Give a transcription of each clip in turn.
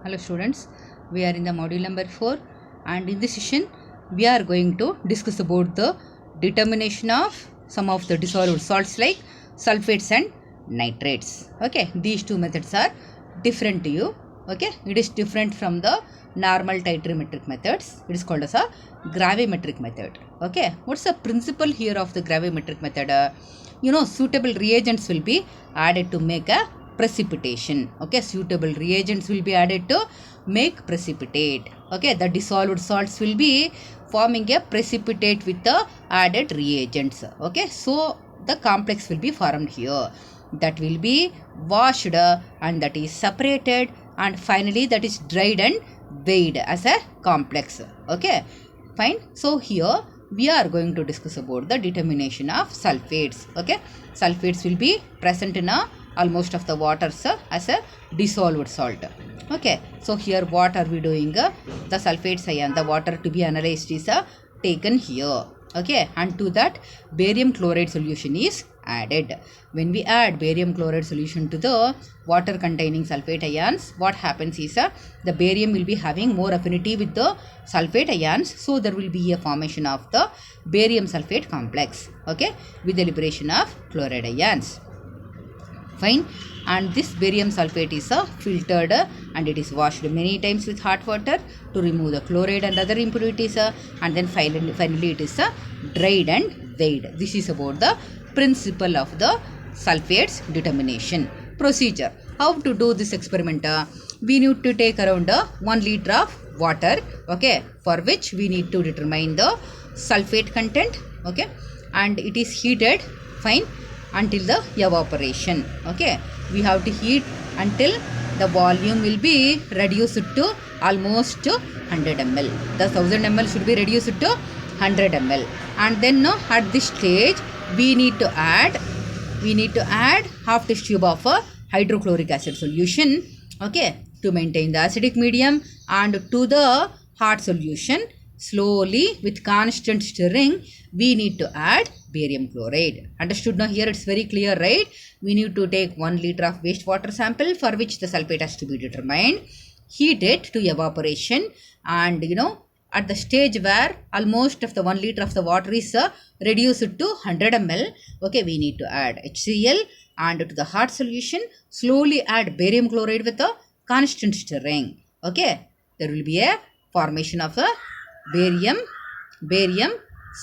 Hello students, we are in the module number 4 and in this session we are going to discuss about the determination of some of the dissolved salts like sulfates and nitrates. Okay, these two methods are different to you. Okay, it is different from the normal titrimetric methods. It is called as a gravimetric method. Okay, what's the principle here of the gravimetric method? Suitable reagents will be added to make a precipitation. Okay, suitable reagents will be added to make precipitate. Okay, the dissolved salts will be forming a precipitate with the added reagents. Okay, so the complex will be formed here, that will be washed and that is separated, and finally that is dried and weighed as a complex. Okay, fine. So here we are going to discuss about the determination of sulfates. Okay, sulfates will be present in almost of the waters as a dissolved salt. Okay, so here what are we doing? The sulfates ion, the water to be analyzed is taken here. Okay, and to that barium chloride solution is added. When we add barium chloride solution to the water containing sulfate ions, what happens is the barium will be having more affinity with the sulfate ions, so there will be a formation of the barium sulfate complex. Okay, with the liberation of chloride ions. Fine. And this barium sulfate is filtered and it is washed many times with hot water to remove the chloride and other impurities, and then finally it is dried and weighed. This is about the principle of the sulfates determination. Procedure. How to do this experiment? We need to take around 1 liter of water, okay, for which we need to determine the sulfate content, okay, and it is heated, fine, until the evaporation. Okay, we have to heat until the volume will be reduced to almost 100 ml. The 1000 ml should be reduced to 100 ml, and then at this stage we need to add half this tube of hydrochloric acid solution, okay, to maintain the acidic medium, and to the hot solution slowly with constant stirring we need to add barium chloride. Understood now? Here it's very clear, right? We need to take 1 liter of wastewater sample for which the sulfate has to be determined, heat it to evaporation, and at the stage where almost of the 1 liter of the water is reduced to 100 ml, okay, we need to add HCl, and to the hot solution slowly add barium chloride with a constant stirring. Okay, there will be a formation of a barium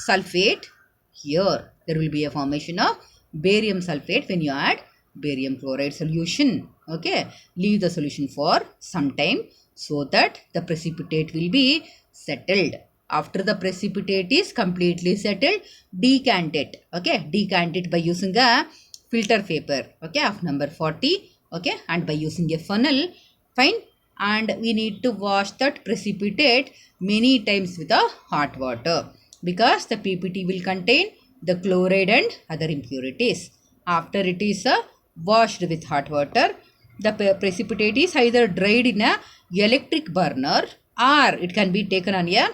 sulfate. Here there will be a formation of barium sulfate when you add barium chloride solution. Okay, leave the solution for some time so that the precipitate will be settled. After the precipitate is completely settled, decant it. Okay, decant it by using a filter paper, okay, of number 40, okay, and by using a funnel, fine. And we need to wash that precipitate many times with a hot water, because the PPT will contain the chloride and other impurities. After it is washed with hot water, the precipitate is either dried in a electric burner, or it can be taken on a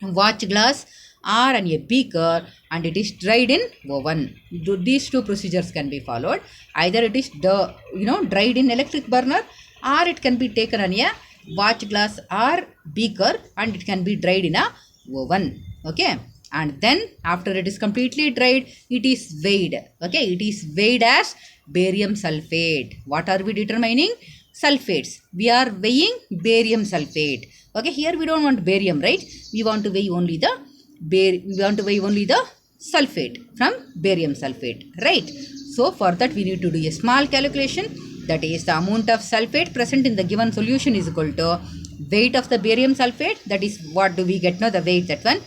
watch glass or on a beaker, and it is dried in oven. These two procedures can be followed. Either it is dried in electric burner, or it can be taken on a watch glass or beaker and it can be dried in a oven. Okay, and then after it is completely dried, it is weighed. Okay, it is weighed as barium sulfate. What are we determining? Sulfates. We are weighing barium sulfate. Okay, here we don't want barium, right? We want to weigh only the sulfate from barium sulfate, right? So for that we need to do a small calculation, that is the amount of sulfate present in the given solution is equal to weight of the barium sulfate, that is what do we get now, the weight, that one,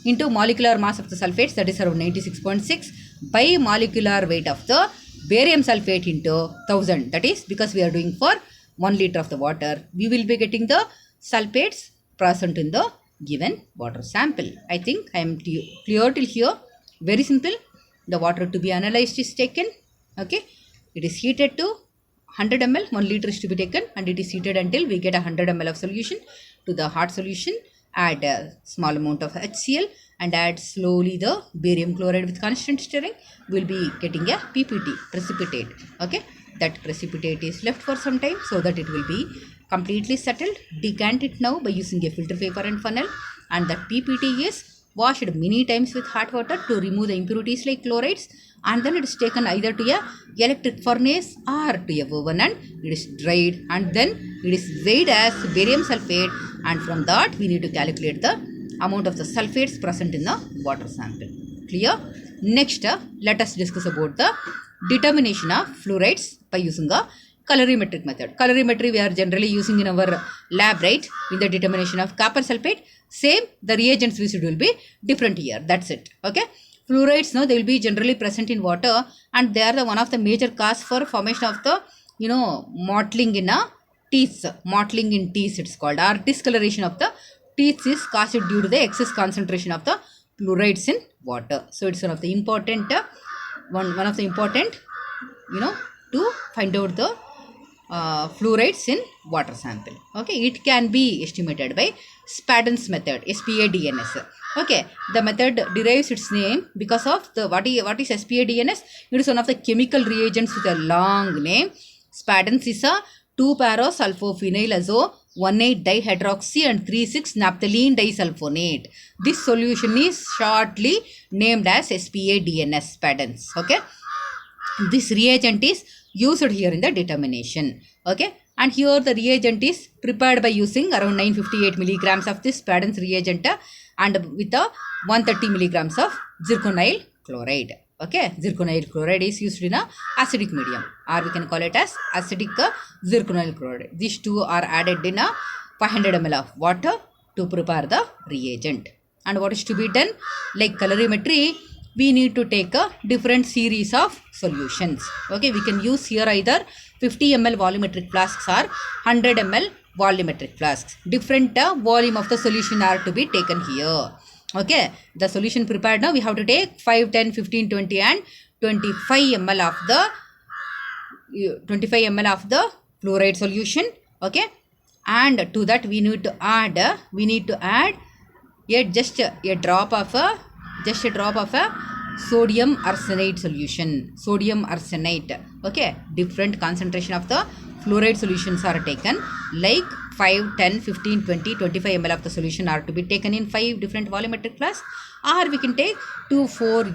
into molecular mass of the sulfates, that is around 96.6, by molecular weight of the barium sulfate into 1000, that is because we are doing for 1 liter of the water, we will be getting the sulfates present in the given water sample. I think I am clear till here. Very simple. The water to be analyzed is taken, okay, it is heated to 100 ml, 1 liter is to be taken, and it is heated until we get 100 ml of solution. To the hot solution add a small amount of HCl and add slowly the barium chloride with constant stirring. We will be getting a PPT, precipitate. Okay, that precipitate is left for some time so that it will be completely settled. Decant it now by using a filter paper and funnel, and that PPT is washed many times with hot water to remove the impurities like chlorides, and then it is taken either to a electric furnace or to a oven, and it is dried, and then it is weighed as barium sulfate, and from that we need to calculate the amount of the sulfates present in the water sample. Clear? Next, let us discuss about the determination of fluorides by using a colorimetric method. Colorimetry we are generally using in our lab, right? In the determination of copper sulfate. Same, the reagents used will be different here. That's it. Okay. Fluorides, no, they will be generally present in water, and they are the one of the major cause for formation of the, mottling in a teeth. Mottling in teeth it's called, or discoloration of the teeth is caused due to the excess concentration of the fluorides in water. So it's one of the important to find out the fluorides in water sample. Okay, it can be estimated by Spadon's method, SPADNS. Okay, the method derives its name because of the what is SPADNS? It is one of the chemical reagents with a long name. Spadon's is a 2-para-sulfophenylazo 1,8-dihydroxy and 3,6-naphthalene disulfonate. This solution is shortly named as SPADNS, Spadon's. Okay, this reagent is used here in the determination. Okay, and here the reagent is prepared by using around 958 milligrams of this Spadon's reagent and with a 130 milligrams of zirconyl chloride. Okay, zirconyl chloride is used in a acidic medium, or we can call it as acidic zirconyl chloride. These two are added in a 500 ml of water to prepare the reagent. And what is to be done? Like colorimetry, we need to take a different series of solutions. Okay, we can use here either 50 ml volumetric flasks or 100 ml volumetric flasks. Different volume of the solution are to be taken here. Okay, the solution prepared now, we have to take 5, 10, 15, 20 and 25 ml of the fluoride solution. Okay, and to that we need to add just a drop of a sodium arsenate solution. Sodium arsenate. Okay, different concentration of the fluoride solutions are taken, like 5, 10, 15, 20, 25 ml of the solution are to be taken in 5 different volumetric flasks, or we can take 2, 4,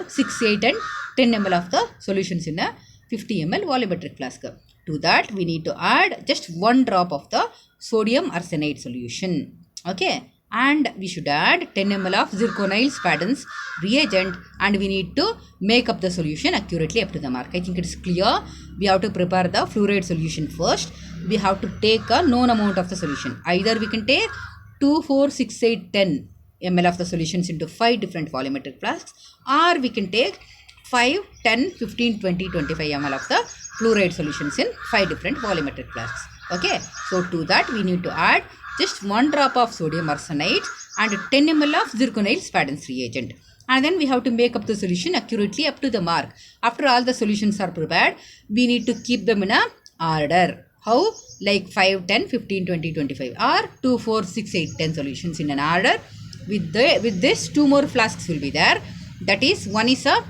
6, 8 and 10 ml of the solutions in a 50 ml volumetric flask. To that we need to add just 1 drop of the sodium arsenate solution. Okay, and we should add 10 ml of zirconyl Spadon's reagent, and we need to make up the solution accurately up to the mark. I think it is clear. We have to prepare the fluoride solution first. We have to take a known amount of the solution. Either we can take 2, 4, 6, 8, 10 ml of the solutions into 5 different volumetric flasks, or we can take 5, 10, 15, 20, 25 ml of the fluoride solutions in 5 different volumetric flasks. Okay, so to that we need to add just 1 drop of sodium arsenate and 10 ml of zirconyl Spadon's reagent. And then we have to make up the solution accurately up to the mark. After all the solutions are prepared, we need to keep them in a order. How? Like 5, 10, 15, 20, 25, or 2, 4, 6, 8, 10 solutions in an order. With this, 2 more flasks will be there. That is, one is a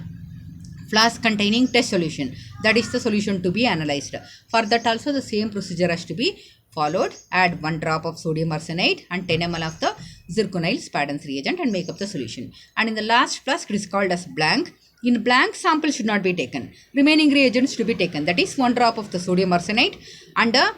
flask containing test solution. That is the solution to be analyzed. For that also the same procedure has to be followed. Add 1 drop of sodium arsenate and 10 ml of the zirconyl Spadon's reagent and make up the solution. And in the last flask, it is called as blank. In blank, sample should not be taken. Remaining reagents to be taken. That is 1 drop of the sodium arsenate and a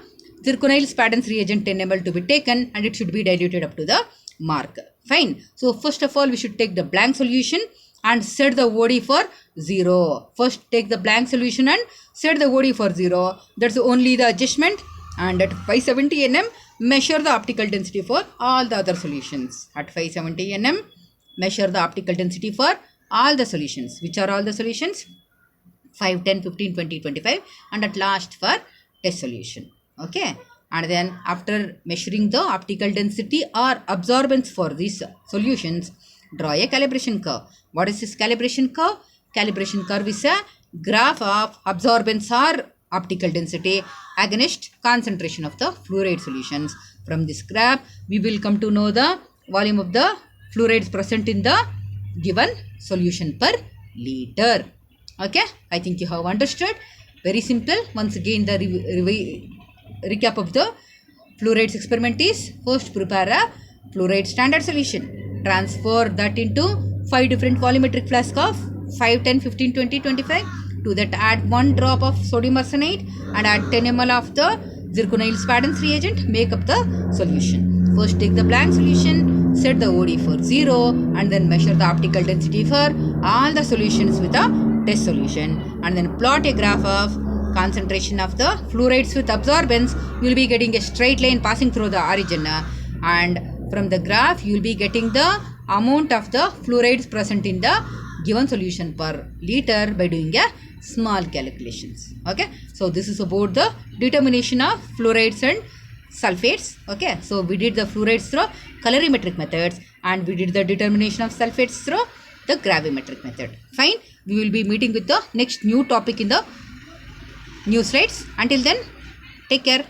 zirconyl Spadon's reagent 10 ml to be taken, and it should be diluted up to the mark. Fine. So first of all, we should take the blank solution and set the OD for 0. First take the blank solution and set the OD for 0. That's only the adjustment. And at 570 nm, measure the optical density for all the other solutions. At 570 nm, measure the optical density for all the solutions. Which are all the solutions? 5, 10, 15, 20, 25, and at last for test solution. Okay. And then after measuring the optical density or absorbance for these solutions, draw a calibration curve. What is this calibration curve? Calibration curve is a graph of absorbance or optical density against concentration of the fluoride solutions. From this graph, we will come to know the volume of the fluorides present in the given solution per liter. Okay, I think you have understood. Very simple. Once again, the recap of the fluorides experiment is, first prepare a fluoride standard solution. Transfer that into 5 different volumetric flask of 5, 10, 15, 20, 25. To that add 1 drop of sodium arsenate and add 10 ml of the zirconyl Spadens reagent. Make up the solution. First take the blank solution, set the OD for 0 and then measure the optical density for all the solutions with a test solution, and then plot a graph of concentration of the fluorides with absorbance. You will be getting a straight line passing through the origin, and from the graph you will be getting the amount of the fluorides present in the given solution per liter by doing a small calculations. Okay, so this is about the determination of fluorides and sulfates. Okay, so we did the fluorides through colorimetric methods and we did the determination of sulfates through the gravimetric method. Fine, we will be meeting with the next new topic in the new slides. Until then, take care.